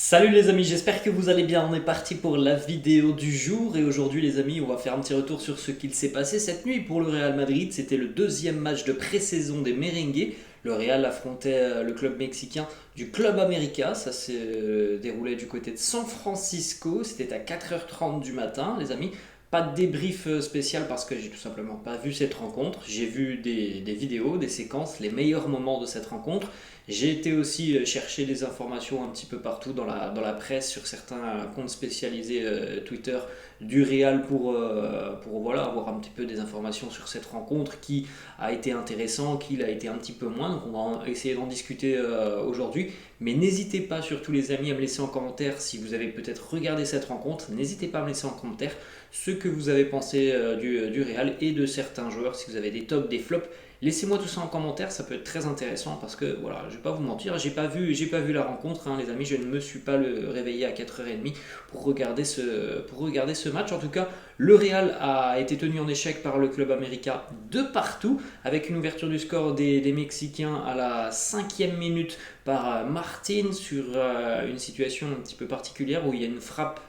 Salut les amis, j'espère que vous allez bien. On est parti pour la vidéo du jour et aujourd'hui les amis, on va faire un petit retour sur ce qu'il s'est passé cette nuit pour le Real Madrid. C'était le deuxième match de pré-saison des Merengues. Le Real affrontait le club mexicain du Club América. Ça s'est déroulé du côté de San Francisco. C'était à 4h30 du matin les amis. Pas de débrief spécial parce que j'ai tout simplement pas vu cette rencontre. J'ai vu des vidéos, des séquences, les meilleurs moments de cette rencontre. J'ai été aussi chercher des informations un petit peu partout dans la presse sur certains comptes spécialisés Twitter du Real pour voilà, avoir un petit peu des informations sur cette rencontre, qui a été intéressant, qui l'a été un petit peu moins. Donc on va essayer d'en discuter aujourd'hui. Mais n'hésitez pas surtout les amis à me laisser en commentaire si vous avez peut-être regardé cette rencontre. N'hésitez pas à me laisser en commentaire ce que vous avez pensé du Real et de certains joueurs, si vous avez des tops, des flops. Laissez-moi tout ça en commentaire, ça peut être très intéressant parce que voilà, je vais pas vous mentir, j'ai pas vu la rencontre, hein, les amis, je ne me suis pas réveillé à 4h30 pour regarder ce match. En tout cas, le Real a été tenu en échec par le club américain de partout, avec une ouverture du score des Mexicains à la 5e minute par Martin sur une situation un petit peu particulière où il y a une frappe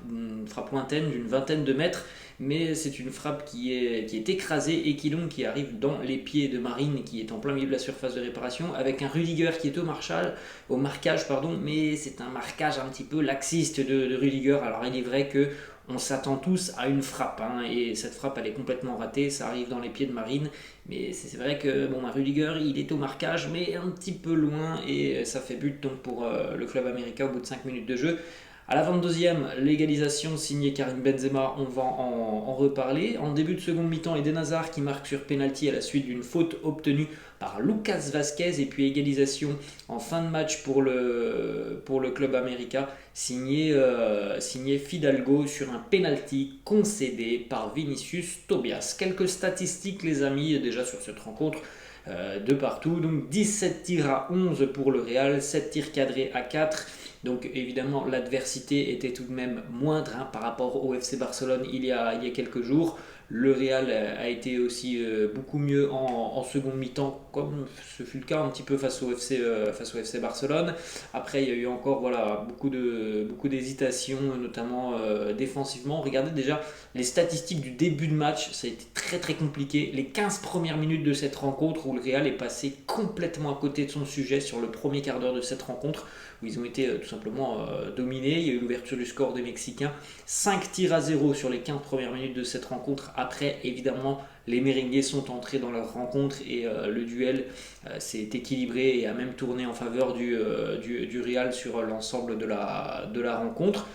lointaine d'une vingtaine de mètres, mais c'est une frappe qui est écrasée et qui arrive dans les pieds de Marine, qui est en plein milieu de la surface de réparation, avec un Rudiger qui est au marquage, pardon, mais c'est un marquage un petit peu laxiste de Rudiger. Alors il est vrai que on s'attend tous à une frappe, hein, et cette frappe elle est complètement ratée, ça arrive dans les pieds de Marine, mais c'est vrai que bon, Rudiger il est au marquage, mais un petit peu loin, et ça fait but donc pour le club américain au bout de 5 minutes de jeu. À la 22e, l'égalisation signée Karim Benzema, on va en reparler. En début de seconde mi-temps, Eden Hazard qui marque sur penalty à la suite d'une faute obtenue par Lucas Vazquez. Et puis égalisation en fin de match pour le club américain, signé Fidalgo sur un penalty concédé par Vinicius Tobias. Quelques statistiques les amis déjà sur cette rencontre. De partout, donc 17 tirs à 11 pour le Real, 7 tirs cadrés à 4. Donc évidemment l'adversité était tout de même moindre, hein, par rapport au FC Barcelone il y a quelques jours. Le Real a été aussi beaucoup mieux en seconde mi-temps, comme ce fut le cas un petit peu face au FC Barcelone. Après il y a eu encore voilà, beaucoup d'hésitations, notamment défensivement. Regardez déjà les statistiques du début de match, ça a été très très compliqué. Les 15 premières minutes de cette rencontre où le Real est passé complètement à côté de son sujet sur le premier quart d'heure de cette rencontre, où ils ont été tout simplement dominés. Il y a eu l'ouverture du score des Mexicains, 5 tirs à 0 sur les 15 premières minutes de cette rencontre. Après, évidemment, les Merengues sont entrés dans leur rencontre et le duel s'est équilibré et a même tourné en faveur du Real sur l'ensemble de la rencontre.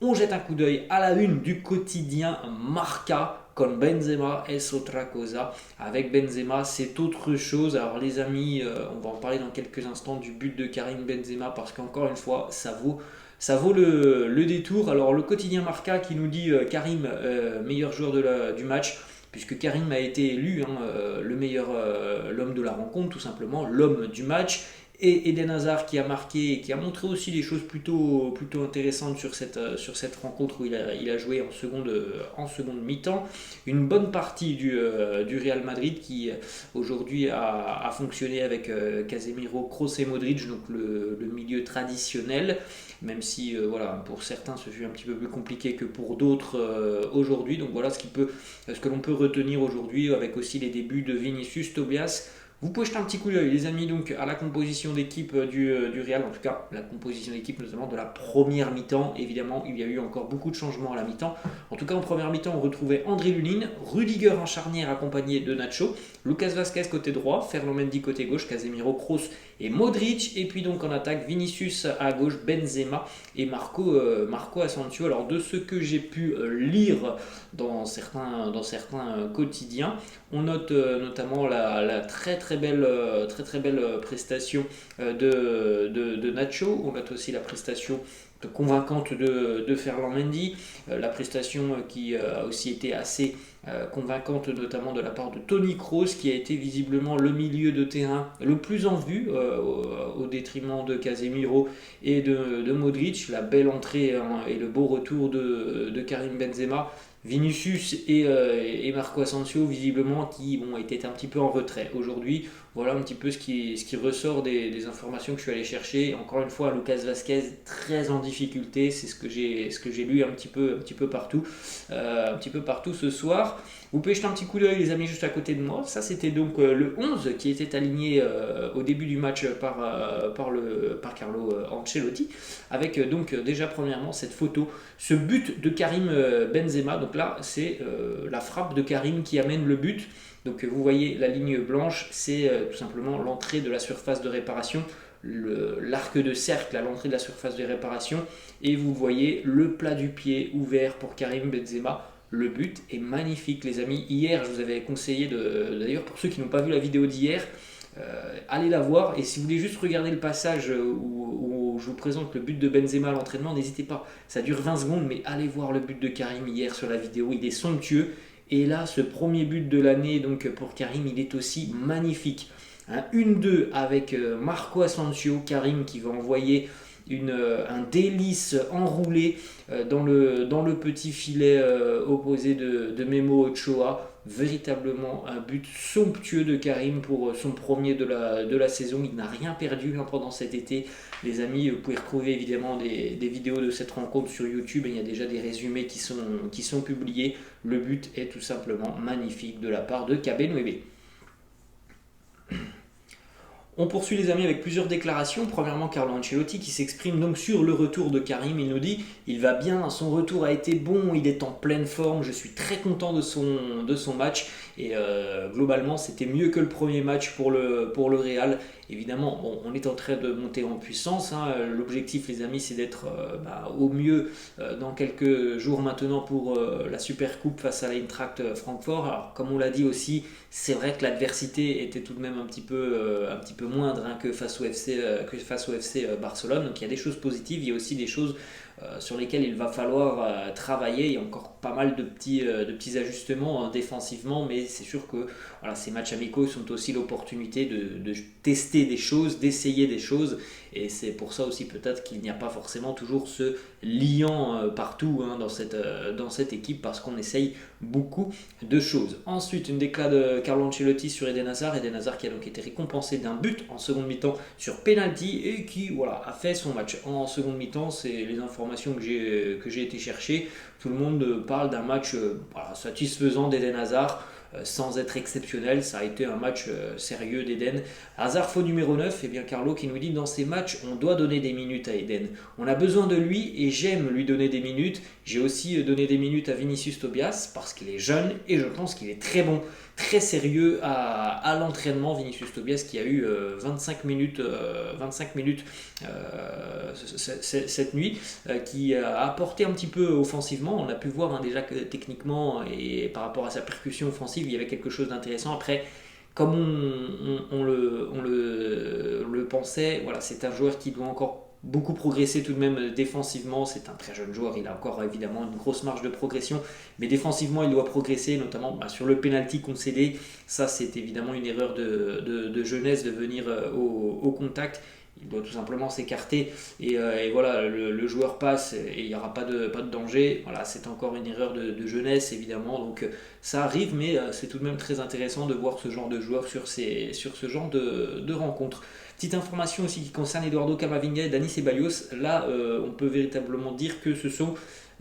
On jette un coup d'œil à la une du quotidien Marca. Con Benzema es otra cosa. Avec Benzema, c'est autre chose. Alors les amis, on va en parler dans quelques instants du but de Karim Benzema, parce qu'encore une fois, ça vaut le détour. Alors le quotidien Marca qui nous dit Karim meilleur joueur du match, puisque Karim a été élu, hein, l'homme de la rencontre, tout simplement, l'homme du match. Et Eden Hazard qui a marqué et qui a montré aussi des choses plutôt intéressantes sur cette rencontre où il a joué en seconde mi-temps. Une bonne partie du Real Madrid qui aujourd'hui a fonctionné avec Casemiro, Kroos et Modric, donc le milieu traditionnel, même si voilà, pour certains ce fut un petit peu plus compliqué que pour d'autres aujourd'hui. Donc voilà ce que l'on peut retenir aujourd'hui, avec aussi les débuts de Vinicius Tobias. Vous pouvez jeter un petit coup d'œil les amis donc à la composition d'équipe du Real, en tout cas la composition d'équipe notamment de la première mi-temps. Évidemment il y a eu encore beaucoup de changements à la mi-temps. En tout cas en première mi-temps on retrouvait André Lunin, Rudiger en charnière accompagné de Nacho, Lucas Vazquez côté droit, Ferland Mendy côté gauche, Casemiro, Kroos et Modric. Et puis donc en attaque Vinicius à gauche, Benzema et Marco Asensio. Alors de ce que j'ai pu lire dans certains quotidiens, on note notamment la très très belle prestation de Nacho. On note aussi la prestation convaincante de Ferland Mendy, la prestation qui a aussi été assez convaincante notamment de la part de Toni Kroos, qui a été visiblement le milieu de terrain le plus en vue au détriment de Casemiro et de Modric. La belle entrée, hein, et le beau retour de Karim Benzema. Vinicius et Marco Asensio visiblement qui étaient un petit peu en retrait aujourd'hui. Voilà un petit peu ce qui ressort des informations que je suis allé chercher. Encore une fois, Lucas Vazquez très en difficulté, c'est ce que j'ai lu un petit peu partout, ce soir. Vous pouvez jeter un petit coup d'œil les amis juste à côté de moi. Ça c'était donc le 11 qui était aligné au début du match par Carlo Ancelotti, avec donc déjà premièrement cette photo, ce but de Karim Benzema. Donc là c'est la frappe de Karim qui amène le but. Donc vous voyez la ligne blanche, c'est tout simplement l'entrée de la surface de réparation, l'arc de cercle à l'entrée de la surface de réparation, et vous voyez le plat du pied ouvert pour Karim Benzema. Le but est magnifique les amis. Hier je vous avais conseillé, d'ailleurs pour ceux qui n'ont pas vu la vidéo d'hier, allez la voir, et si vous voulez juste regarder le passage où je vous présente le but de Benzema à l'entraînement, n'hésitez pas, ça dure 20 secondes, mais allez voir le but de Karim hier sur la vidéo, il est somptueux. Et là, ce premier but de l'année donc pour Karim, il est aussi magnifique. 1-2 avec Marco Asensio, Karim qui va envoyer un délice enroulé dans le petit filet opposé de Memo Ochoa. Véritablement un but somptueux de Karim pour son premier de la saison. Il n'a rien perdu pendant cet été. Les amis, vous pouvez retrouver évidemment des vidéos de cette rencontre sur YouTube. Il y a déjà des résumés qui sont publiés. Le but est tout simplement magnifique de la part de Kabenwebe. On poursuit les amis avec plusieurs déclarations. Premièrement, Carlo Ancelotti qui s'exprime donc sur le retour de Karim. Il nous dit « Il va bien, son retour a été bon, il est en pleine forme, je suis très content de son match. » Et globalement, c'était mieux que le premier match pour le Real. Évidemment, bon, on est en train de monter en puissance. L'objectif, les amis, c'est d'être au mieux dans quelques jours maintenant pour la Super Coupe face à l'Eintracht Francfort. Alors, comme on l'a dit aussi, c'est vrai que l'adversité était tout de même un petit peu moindre que face au FC Barcelone. Donc, il y a des choses positives, il y a aussi des choses sur lesquelles il va falloir travailler. Il y a encore pas mal de petits ajustements défensivement, mais c'est sûr que voilà, ces matchs amicaux sont aussi l'opportunité de tester des choses, d'essayer des choses, et c'est pour ça aussi peut-être qu'il n'y a pas forcément toujours ce liant partout dans cette équipe, parce qu'on essaye beaucoup de choses. Ensuite, une déclat de Carlo Ancelotti sur Eden Hazard qui a donc été récompensé d'un but en seconde mi-temps sur penalty et qui a fait son match en seconde mi-temps. C'est les informations que j'ai été chercher. Tout le monde parle d'un match satisfaisant d'Eden Hazard, sans être exceptionnel. Ça a été un match sérieux d'Eden. Hazard faux numéro 9, et bien Carlo qui nous dit dans ces matchs on doit donner des minutes à Eden. On a besoin de lui et j'aime lui donner des minutes. J'ai aussi donné des minutes à Vinicius Tobias parce qu'il est jeune et je pense qu'il est très bon, très sérieux à l'entraînement. Vinicius Tobias qui a eu 25 minutes cette nuit, qui a apporté un petit peu offensivement. On a pu voir déjà que techniquement et par rapport à sa percussion offensive, il y avait quelque chose d'intéressant. Après, comme on le pensait, voilà, c'est un joueur qui doit encore beaucoup progresser tout de même défensivement. C'est un très jeune joueur, il a encore évidemment une grosse marge de progression, mais défensivement il doit progresser, notamment sur le penalty concédé. Ça, c'est évidemment une erreur de jeunesse de venir au contact. Il doit tout simplement s'écarter et voilà, le joueur passe et il n'y aura pas de danger. Voilà, c'est encore une erreur de jeunesse évidemment, donc ça arrive, mais c'est tout de même très intéressant de voir ce genre de joueur sur ce genre de rencontres. Petite information aussi qui concerne Eduardo Camavinga et Dani Ceballos. Là, on peut véritablement dire que ce sont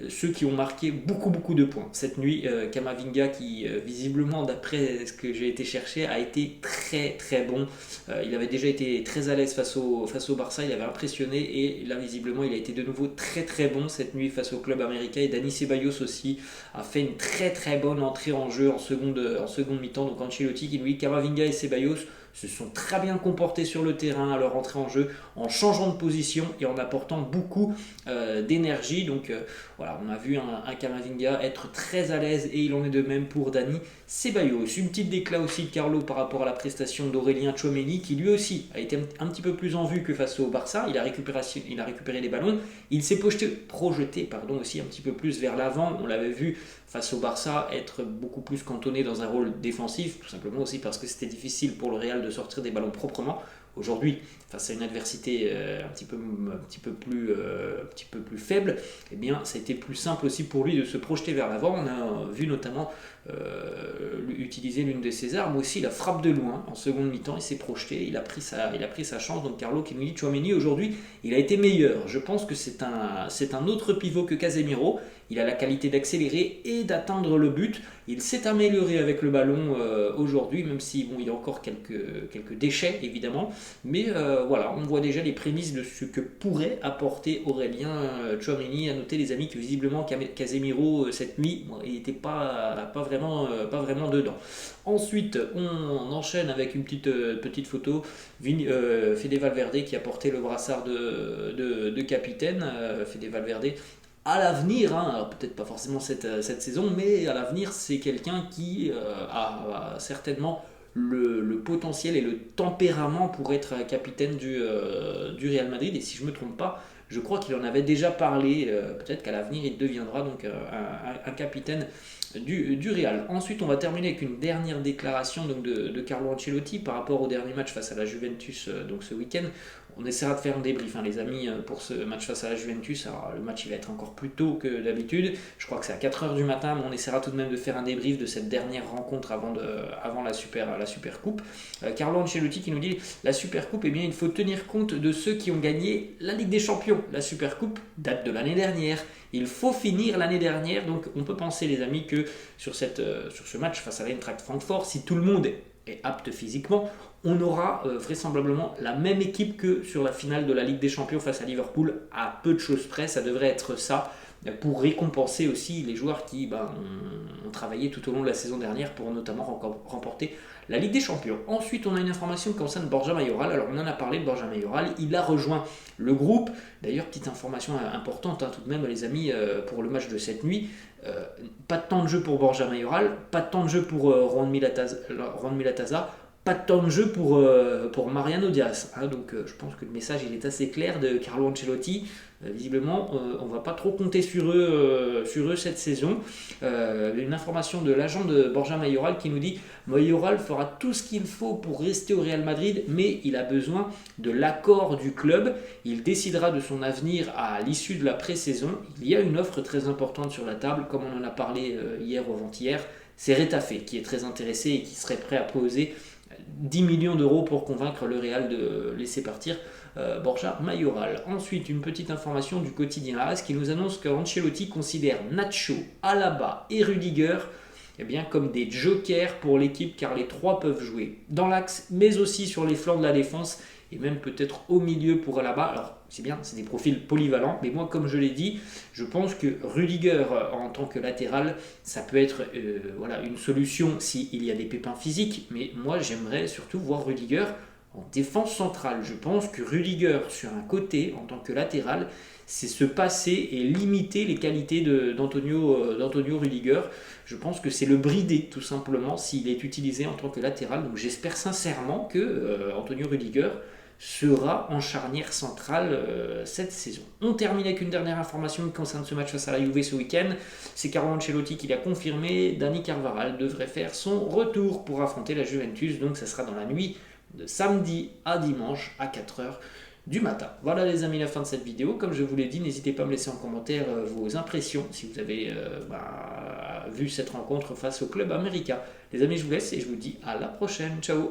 ceux qui ont marqué beaucoup de points cette nuit. Camavinga qui visiblement, d'après ce que j'ai été chercher, a été très bon. Il avait déjà été très à l'aise face au Barça, il avait impressionné, et là visiblement il a été de nouveau très bon cette nuit face au club américain. Et Dani Ceballos aussi a fait une très bonne entrée en jeu en seconde mi-temps. Donc Ancelotti qui nous dit Camavinga et Ceballos se sont très bien comportés sur le terrain à leur entrée en jeu, en changeant de position et en apportant beaucoup d'énergie. Donc voilà, on a vu un Camavinga être très à l'aise, et il en est de même pour Dani Ceballos. Une petite déclat aussi de Carlo par rapport à la prestation d'Aurélien Tchouaméni, qui lui aussi a été un petit peu plus en vue que face au Barça. Il a récupéré les ballons, il s'est projeté aussi un petit peu plus vers l'avant. On l'avait vu face au Barça être beaucoup plus cantonné dans un rôle défensif, tout simplement aussi parce que c'était difficile pour le Real de sortir des ballons proprement. aujourd'hui, face à une adversité un petit peu plus faible, eh bien, ça a été plus simple aussi pour lui de se projeter vers l'avant. On a vu notamment utiliser l'une de ses armes aussi, la frappe de loin en seconde mi-temps. Il s'est projeté, il a pris sa chance. Donc Carlo qui nous dit Tchouaméni aujourd'hui, il a été meilleur. Je pense que c'est un autre pivot que Casemiro. Il a la qualité d'accélérer et d'atteindre le but. Il s'est amélioré avec le ballon aujourd'hui, même si bon, il y a encore quelques déchets évidemment. Mais voilà, on voit déjà les prémices de ce que pourrait apporter Aurélien Tchouaméni. À noter les amis que visiblement Casemiro cette nuit, il n'était pas vraiment dedans. Ensuite, on enchaîne avec une petite photo. Fede Valverde qui a porté le brassard de capitaine. Fede Valverde à l'avenir, hein, peut-être pas forcément cette saison, mais à l'avenir, c'est quelqu'un qui a certainement le potentiel et le tempérament pour être capitaine du Real Madrid. Et si je ne me trompe pas, je crois qu'il en avait déjà parlé. Peut-être qu'à l'avenir, il deviendra donc un capitaine du Real. Ensuite, on va terminer avec une dernière déclaration donc, de Carlo Ancelotti par rapport au dernier match face à la Juventus donc ce week-end. On essaiera de faire un débrief, les amis, pour ce match face à la Juventus. Alors, le match il va être encore plus tôt que d'habitude. Je crois que c'est à 4h du matin, mais on essaiera tout de même de faire un débrief de cette dernière rencontre avant la Super Coupe. Carlo Ancelotti qui nous dit la Super Coupe, eh bien, il faut tenir compte de ceux qui ont gagné la Ligue des Champions. La Super Coupe date de l'année dernière. Il faut finir l'année dernière. Donc, on peut penser, les amis, que sur ce match face à l'Eintracht Francfort, si tout le monde est apte physiquement, on aura vraisemblablement la même équipe que sur la finale de la Ligue des Champions face à Liverpool, à peu de choses près. Ça devrait être ça pour récompenser aussi les joueurs qui ont travaillé tout au long de la saison dernière pour notamment remporter la Ligue des Champions. Ensuite, on a une information qui concerne Borja Mayoral. Alors, on en a parlé de Borja Mayoral. Il a rejoint le groupe. D'ailleurs, petite information importante tout de même, les amis, pour le match de cette nuit. Pas de temps de jeu pour Borja Mayoral, pas de temps de jeu pour Juan Milataza, pas de temps de jeu pour Mariano Diaz. Donc je pense que le message il est assez clair de Carlo Ancelotti. Visiblement, on ne va pas trop compter sur eux cette saison. Une information de l'agent de Borja Mayoral qui nous dit Mayoral fera tout ce qu'il faut pour rester au Real Madrid, mais il a besoin de l'accord du club. Il décidera de son avenir à l'issue de la pré-saison. Il y a une offre très importante sur la table, comme on en a parlé hier ou avant-hier. C'est Retafe qui est très intéressé et qui serait prêt à poser 10 millions d'euros pour convaincre le Real de laisser partir Borja Mayoral. Ensuite, une petite information du quotidien AS qui nous annonce que Ancelotti considère Nacho, Alaba et Rudiger comme des jokers pour l'équipe car les trois peuvent jouer dans l'axe mais aussi sur les flancs de la défense et même peut-être au milieu pour Alaba. Alors c'est bien, c'est des profils polyvalents, mais moi comme je l'ai dit, je pense que Rudiger en tant que latéral, ça peut être une solution s'il y a des pépins physiques, mais moi j'aimerais surtout voir Rudiger en défense centrale. Je pense que Rudiger sur un côté en tant que latéral, c'est se passer et limiter les qualités d'Antonio Rudiger. Je pense que c'est le brider tout simplement s'il est utilisé en tant que latéral. Donc j'espère sincèrement que Antonio Rudiger sera en charnière centrale cette saison. On termine avec une dernière information qui concerne ce match face à la Juve ce week-end. C'est Carlo Ancelotti qui l'a confirmé. Dani Carvajal devrait faire son retour pour affronter la Juventus. Donc ça sera dans la nuit de samedi à dimanche à 4h du matin. Voilà les amis, la fin de cette vidéo. Comme je vous l'ai dit, n'hésitez pas à me laisser en commentaire vos impressions si vous avez vu cette rencontre face au club américain. Les amis, je vous laisse et je vous dis à la prochaine. Ciao.